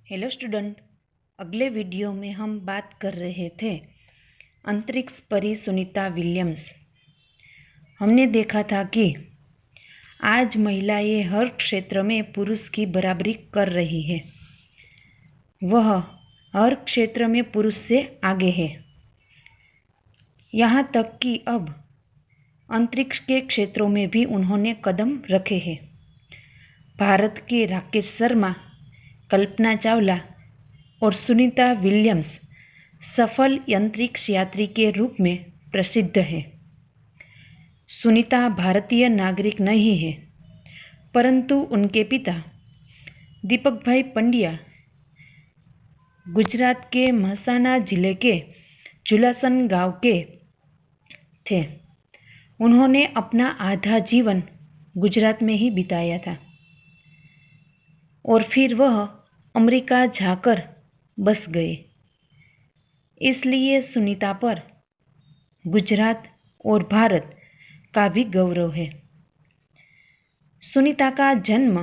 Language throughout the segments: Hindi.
हेलो स्टूडेंट, अगले वीडियो में हम बात कर रहे थे अंतरिक्ष परी सुनीता विलियम्स। हमने देखा था कि आज महिलाएं हर क्षेत्र में पुरुष की बराबरी कर रही है। वह हर क्षेत्र में पुरुष से आगे है, यहाँ तक कि अब अंतरिक्ष के क्षेत्रों में भी उन्होंने कदम रखे हैं। भारत के राकेश शर्मा, कल्पना चावला और सुनीता विलियम्स सफल अंतरिक्ष यात्री के रूप में प्रसिद्ध हैं। सुनीता भारतीय नागरिक नहीं है, परंतु उनके पिता दीपक भाई पंड्या गुजरात के મહેસાણા जिले के जुलासन गांव के थे। उन्होंने अपना आधा जीवन गुजरात में ही बिताया था और फिर वह अमेरिका जाकर बस गए। इसलिए सुनीता पर गुजरात और भारत का भी गौरव है। सुनीता का जन्म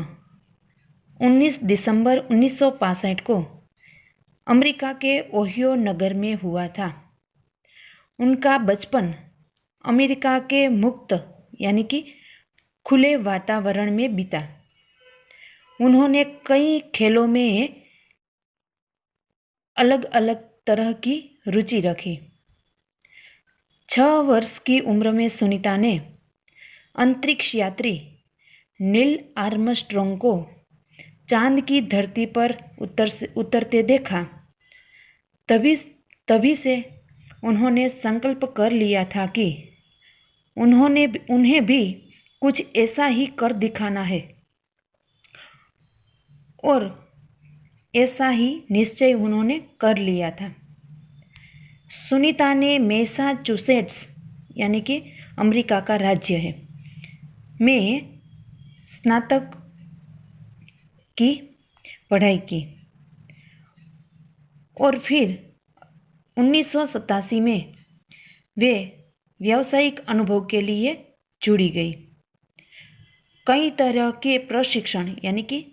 19 दिसंबर 1965 को अमेरिका के ओहियो नगर में हुआ था। उनका बचपन अमेरिका के मुक्त यानी कि खुले वातावरण में बीता। उन्होंने कई खेलों में अलग अलग तरह की रुचि रखी। 6 वर्ष की उम्र में सुनीता ने अंतरिक्ष यात्री नील आर्मस्ट्रॉन्ग को चांद की धरती पर उतरते देखा। तभी से उन्होंने संकल्प कर लिया था कि उन्हें भी कुछ ऐसा ही कर दिखाना है, और ऐसा ही निश्चय उन्होंने कर लिया था। सुनीता ने मैसाचुसेट्स यानी कि अमेरिका का राज्य है में स्नातक की पढ़ाई की और फिर 1987 में वे व्यावसायिक अनुभव के लिए जुड़ी गई। कई तरह के प्रशिक्षण यानी कि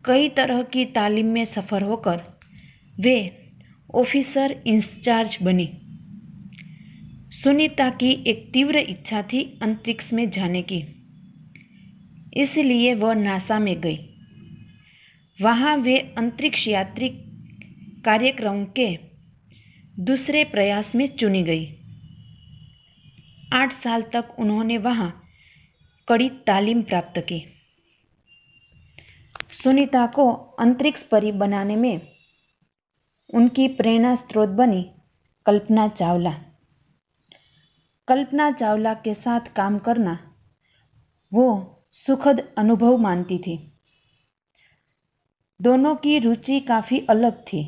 कई तरह की तालीम में सफर होकर वे ऑफिसर इंचार्ज बनी। सुनीता की एक तीव्र इच्छा थी अंतरिक्ष में जाने की, इसलिए वह नासा में गई। वहाँ वे अंतरिक्ष यात्री कार्यक्रम के दूसरे प्रयास में चुनी गई। 8 साल तक उन्होंने वहाँ कड़ी तालीम प्राप्त की। सुनीता को अंतरिक्ष परी बनाने में उनकी प्रेरणा स्रोत बनी कल्पना चावला। कल्पना चावला के साथ काम करना वो सुखद अनुभव मानती थी। दोनों की रुचि काफ़ी अलग थी,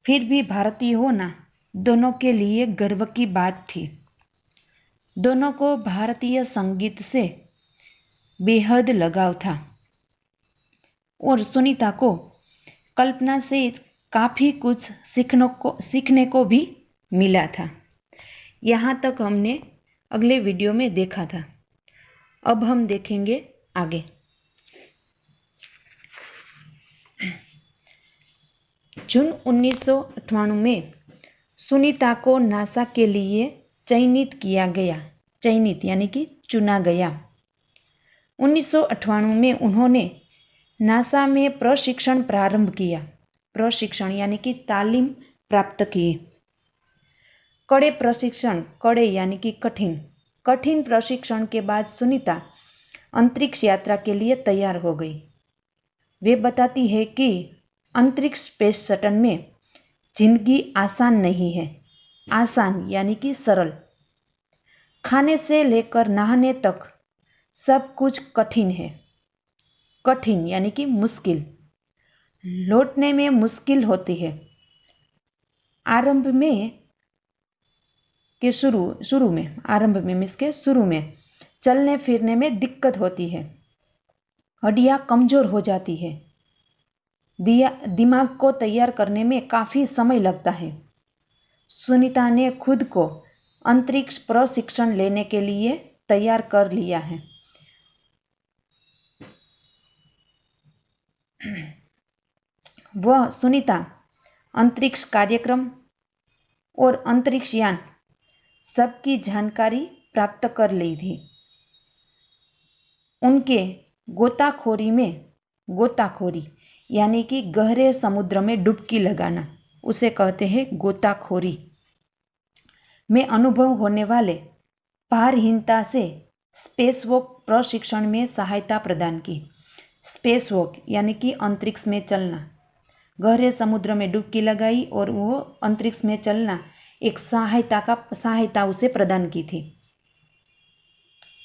फिर भी भारतीय होना दोनों के लिए गर्व की बात थी। दोनों को भारतीय संगीत से बेहद लगाव था और सुनीता को कल्पना से काफ़ी कुछ सीखने को भी मिला था। यहाँ तक हमने अगले वीडियो में देखा था। अब हम देखेंगे आगे। जून 1998 में सुनीता को नासा के लिए चयनित यानी कि चुना गया। 1998 में उन्होंने नासा में प्रशिक्षण प्रारंभ किया। प्रशिक्षण यानी कि तालीम प्राप्त की। कड़े यानी कि कठिन प्रशिक्षण के बाद सुनीता अंतरिक्ष यात्रा के लिए तैयार हो गई। वे बताती है कि अंतरिक्ष स्पेस शटल में जिंदगी आसान नहीं है। आसान यानी कि सरल। खाने से लेकर नहाने तक सब कुछ कठिन है। कठिन यानी कि मुश्किल। लौटने में मुश्किल होती है। आरंभ में चलने फिरने में दिक्कत होती है। हड्डियां कमजोर हो जाती है। दिमाग को तैयार करने में काफ़ी समय लगता है। सुनीता ने खुद को अंतरिक्ष प्रशिक्षण लेने के लिए तैयार कर लिया है। वह सुनीता अंतरिक्ष कार्यक्रम और अंतरिक्ष यान सबकी जानकारी प्राप्त कर ली थी। उनके गोताखोरी यानी कि गहरे समुद्र में डुबकी लगाना, उसे कहते हैं गोताखोरी में अनुभव होने वाले भारहीनता से स्पेसवॉक प्रशिक्षण में सहायता प्रदान की। स्पेसवॉक यानी कि अंतरिक्ष में चलना, गहरे समुद्र में डुबकी लगाई और वो अंतरिक्ष में चलना एक सहायता उसे प्रदान की थी।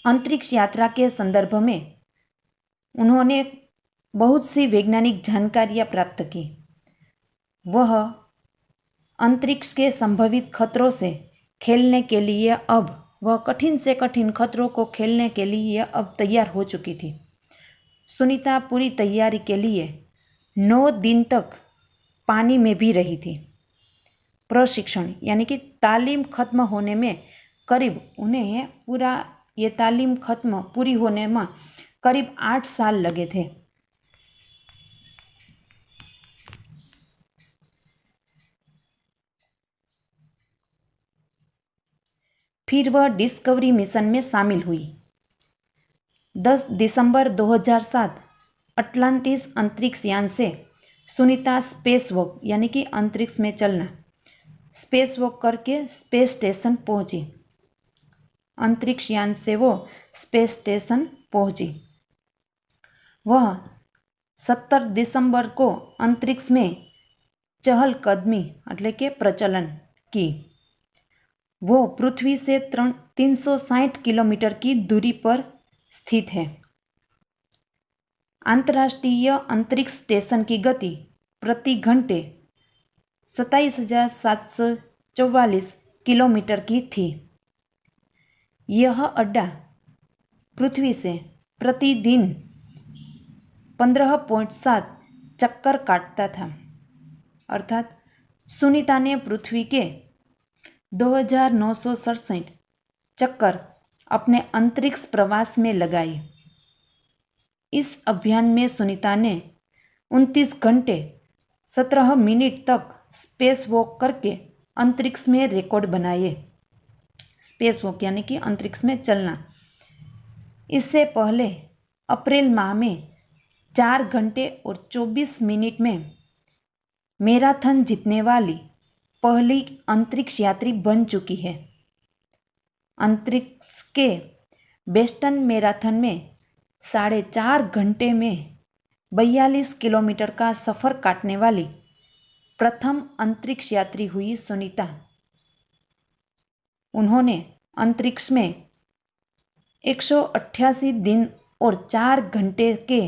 अंतरिक्ष यात्रा के संदर्भ में उन्होंने बहुत सी वैज्ञानिक जानकारियां प्राप्त की। वह अंतरिक्ष के संभावित खतरों से खेलने के लिए अब वह कठिन से कठिन खतरों को खेलने के लिए अब तैयार हो चुकी थी। सुनीता पूरी तैयारी के लिए 9 दिन तक पानी में भी रही थी। प्रशिक्षण यानी कि तालीम खत्म होने में करीब उन्हें ये तालीम खत्म पूरी होने में करीब 8 साल लगे थे। फिर वह डिस्कवरी मिशन में शामिल हुई। 10 दिसंबर 2007 अटलांटिस अंतरिक्ष यान से सुनीता स्पेसवॉक यानी कि अंतरिक्ष में चलना स्पेसवॉक करके स्पेस स्टेशन पहुंची। अंतरिक्ष यान से वो स्पेस स्टेशन पहुंची। वह 17 दिसंबर को अंतरिक्ष में चहलकदमी એટલે કે प्रचलन की। वो पृथ्वी से 360 किलोमीटर की दूरी पर स्थित है। अंतर्राष्ट्रीय अंतरिक्ष स्टेशन की गति प्रति घंटे 27,744 किलोमीटर की थी। यह अड्डा पृथ्वी से प्रतिदिन 15.7 चक्कर काटता था। अर्थात सुनीता ने पृथ्वी के 2,967 चक्कर अपने अंतरिक्ष प्रवास में लगाए। इस अभियान में सुनीता ने 29 घंटे 17 मिनट तक स्पेस वॉक करके अंतरिक्ष में रिकॉर्ड बनाए। स्पेस वॉक यानी कि अंतरिक्ष में चलना। इससे पहले अप्रैल माह में 4 घंटे और 24 मिनट में मैराथन जीतने वाली पहली अंतरिक्ष यात्री बन चुकी है। अंतरिक्ष के बोस्टन मैराथन में 4.5 घंटे में 42 किलोमीटर का सफ़र काटने वाली प्रथम अंतरिक्ष यात्री हुई सुनीता। उन्होंने अंतरिक्ष में 188 दिन और 4 घंटे के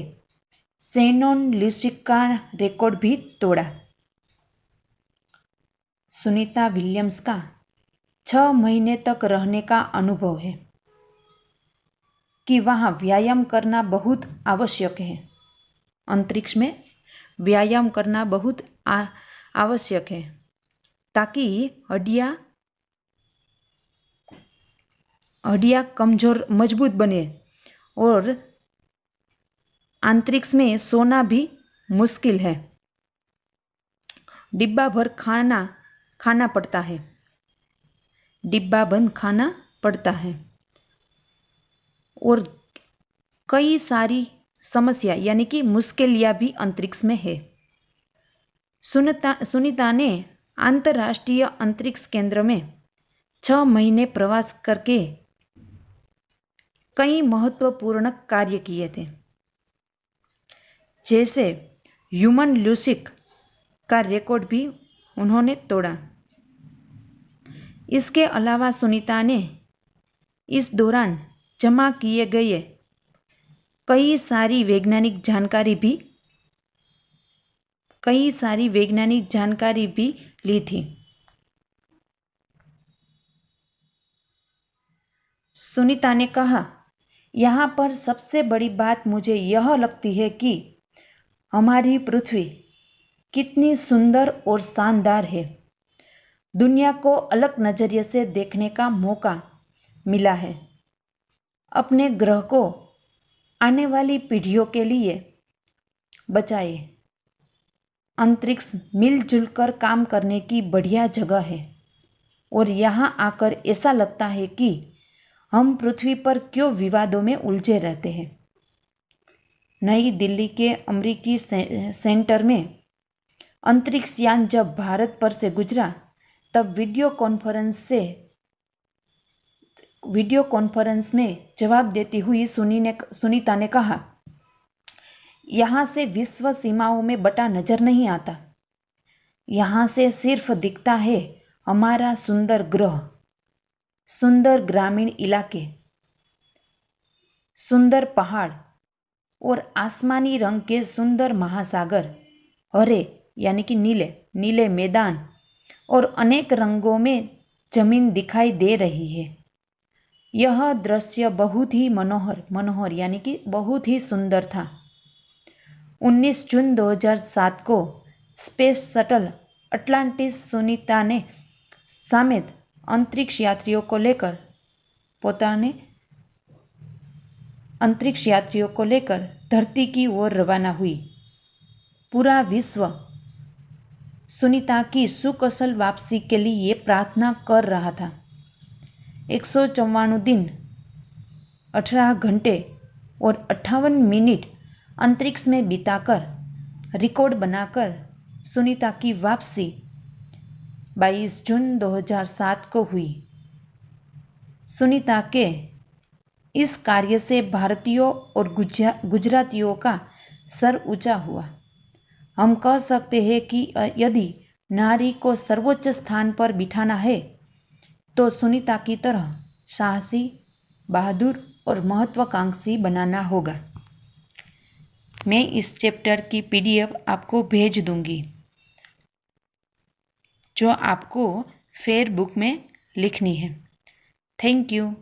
शेनॉन लिसिक का रिकॉर्ड भी तोड़ा। सुनीता विलियम्स का 6 महीने तक रहने का अनुभव है कि वहाँ व्यायाम करना बहुत आवश्यक है। अंतरिक्ष में व्यायाम करना बहुत आवश्यक है ताकि हड्डियाँ कमज़ोर मजबूत बने और अंतरिक्ष में सोना भी मुश्किल है। डिब्बा भर खाना पड़ता है, डिब्बा बंद खाना पड़ता है और कई सारी समस्या यानी कि मुश्किलियाँ भी अंतरिक्ष में है। सुनीता ने अंतर्राष्ट्रीय अंतरिक्ष केंद्र में 6 महीने प्रवास करके कई महत्वपूर्ण कार्य किए थे, जैसे ह्यूमन लूसिक का रिकॉर्ड भी उन्होंने तोड़ा। इसके अलावा सुनीता ने इस दौरान जमा किए गए कई सारी वैज्ञानिक जानकारी भी ली थी। सुनीता ने कहा, यहाँ पर सबसे बड़ी बात मुझे यह लगती है कि हमारी पृथ्वी कितनी सुंदर और शानदार है। दुनिया को अलग नज़रिए से देखने का मौका मिला है। अपने ग्रह को आने वाली पीढ़ियों के लिए बचाए। अंतरिक्ष मिलजुल कर काम करने की बढ़िया जगह है और यहाँ आकर ऐसा लगता है कि हम पृथ्वी पर क्यों विवादों में उलझे रहते हैं। नई दिल्ली के अमेरिकी सेंटर में अंतरिक्ष यान जब भारत पर से गुजरा तब वीडियो कॉन्फ्रेंस में जवाब देती हुई सुनीता ने कहा, यहाँ से विश्व सीमाओं में बटा नजर नहीं आता। यहाँ से सिर्फ दिखता है हमारा सुंदर ग्रह, सुंदर ग्रामीण इलाके, सुंदर पहाड़ और आसमानी रंग के सुंदर महासागर, हरे यानी कि नीले मैदान और अनेक रंगों में जमीन दिखाई दे रही है। यह दृश्य बहुत ही मनोहर यानी कि बहुत ही सुंदर था। 19 जून 2007 को स्पेस शटल अटलांटिस सुनीता ने समेत अंतरिक्ष यात्रियों को लेकर धरती की ओर रवाना हुई। पूरा विश्व सुनीता की सुकुशल वापसी के लिए प्रार्थना कर रहा था। 194 दिन, 18 घंटे और 58 मिनट अंतरिक्ष में बिताकर रिकॉर्ड बनाकर सुनीता की वापसी 22 जून 2007 को हुई। सुनीता के इस कार्य से भारतीयों और गुजरातियों का सर ऊंचा हुआ। हम कह सकते हैं कि यदि नारी को सर्वोच्च स्थान पर बिठाना है तो सुनीता की तरह साहसी, बहादुर और महत्वाकांक्षी बनाना होगा। मैं इस चैप्टर की PDF आपको भेज दूंगी जो आपको फेयर बुक में लिखनी है। Thank you.